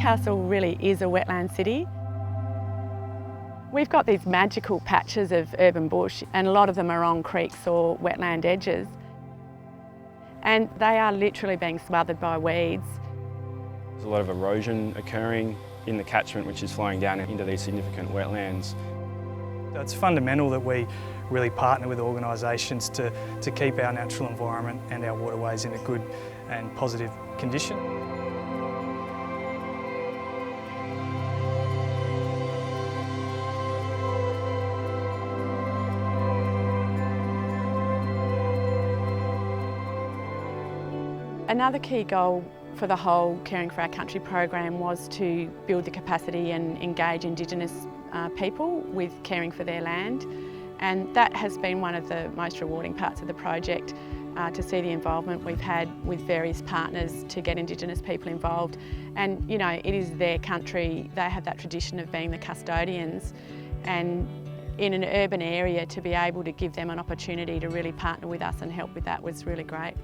Newcastle really is a wetland city. We've got these magical patches of urban bush, and a lot of them are on creeks or wetland edges. And they are literally being smothered by weeds. There's a lot of erosion occurring in the catchment, which is flowing down into these significant wetlands. It's fundamental that we really partner with organisations to keep our natural environment and our waterways in a good and positive condition. Another key goal for the whole Caring for Our Country program was to build the capacity and engage Indigenous people with caring for their land, and that has been one of the most rewarding parts of the project, to see the involvement we've had with various partners to get Indigenous people involved. And you know, it is their country, they have that tradition of being the custodians, and in an urban area to be able to give them an opportunity to really partner with us and help with that was really great.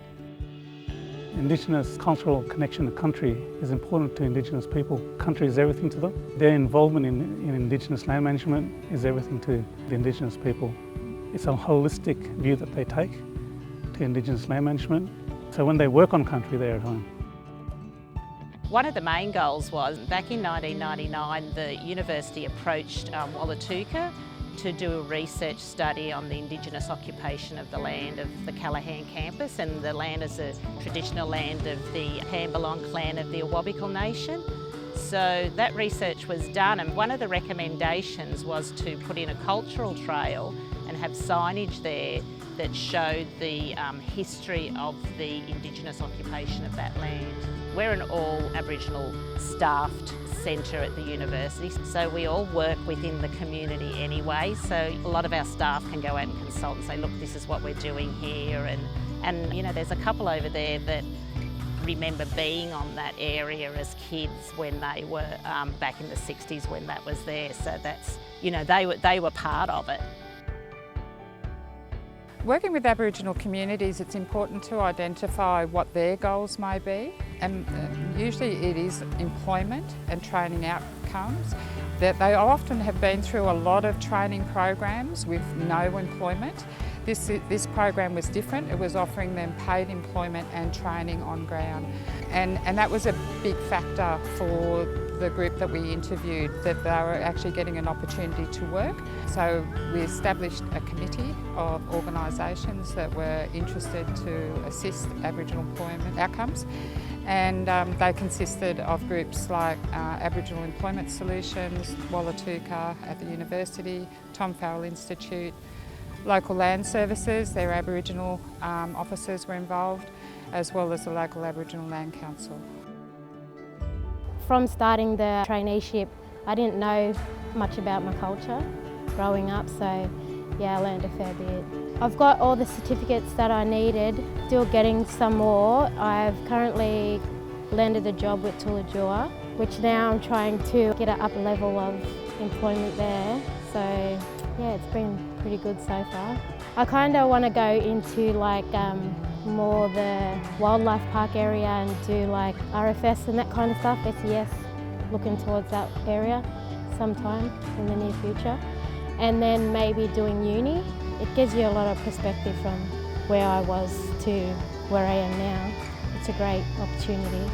Indigenous cultural connection to country is important to Indigenous people. Country is everything to them. Their involvement in Indigenous land management is everything to the Indigenous people. It's a holistic view that they take to Indigenous land management. So when they work on country, they're at home. One of the main goals was, back in 1999, the university approached Wallatuka to do a research study on the Indigenous occupation of the land of the Callaghan campus, and the land is a traditional land of the Hambalong clan of the Awabakal Nation. So that research was done, and one of the recommendations was to put in a cultural trail and have signage there that showed the history of the Indigenous occupation of that land. We're an all Aboriginal staffed centre at the university, so we all work within the community anyway, so a lot of our staff can go out and consult and say, look, this is what we're doing here, and you know, there's a couple over there that remember being on that area as kids when they were back in the 60s when that was there, so that's, you know, they were part of it. Working with Aboriginal communities, it's important to identify what their goals may be, and usually it is employment and training outcomes. That they often have been through a lot of training programs with no employment. This program was different. It was offering them paid employment and training on ground, and that was a big factor for the group that we interviewed, that they were actually getting an opportunity to work. So we established a committee of organisations that were interested to assist Aboriginal employment outcomes, and they consisted of groups like Aboriginal Employment Solutions, Wallatuka at the university, Tom Farrell Institute, local land services, their Aboriginal officers were involved, as well as the local Aboriginal Land Council. From starting the traineeship, I didn't know much about my culture growing up, so yeah, I learned a fair bit. I've got all the certificates that I needed, still getting some more. I've currently landed a job with Tulajua, which now I'm trying to get an upper level of employment there, so yeah, it's been pretty good so far. I kind of want to go into like more the wildlife park area and do like RFS and that kind of stuff, SES, looking towards that area sometime in the near future. And then maybe doing uni. It gives you a lot of perspective from where I was to where I am now. It's a great opportunity.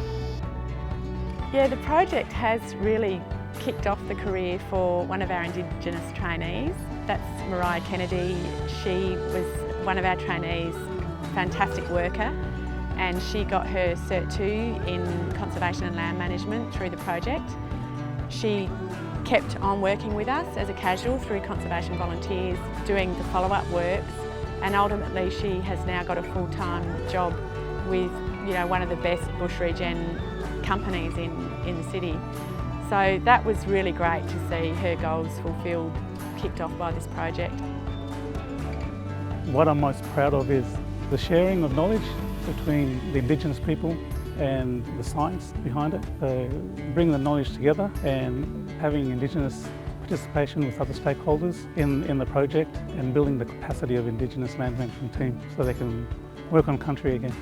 Yeah, the project has really kicked off the career for one of our Indigenous trainees. That's Mariah Kennedy. She was one of our trainees, fantastic worker, and she got her Cert 2 in Conservation and Land Management through the project. She kept on working with us as a casual through conservation volunteers, doing the follow-up works, and ultimately she has now got a full-time job with, you know, one of the best bush regen companies in the city. So that was really great to see her goals fulfilled, kicked off by this project. What I'm most proud of is the sharing of knowledge between the Indigenous people and the science behind it. Bring the knowledge together and having Indigenous participation with other stakeholders in the project, and building the capacity of Indigenous land management team so they can work on country again.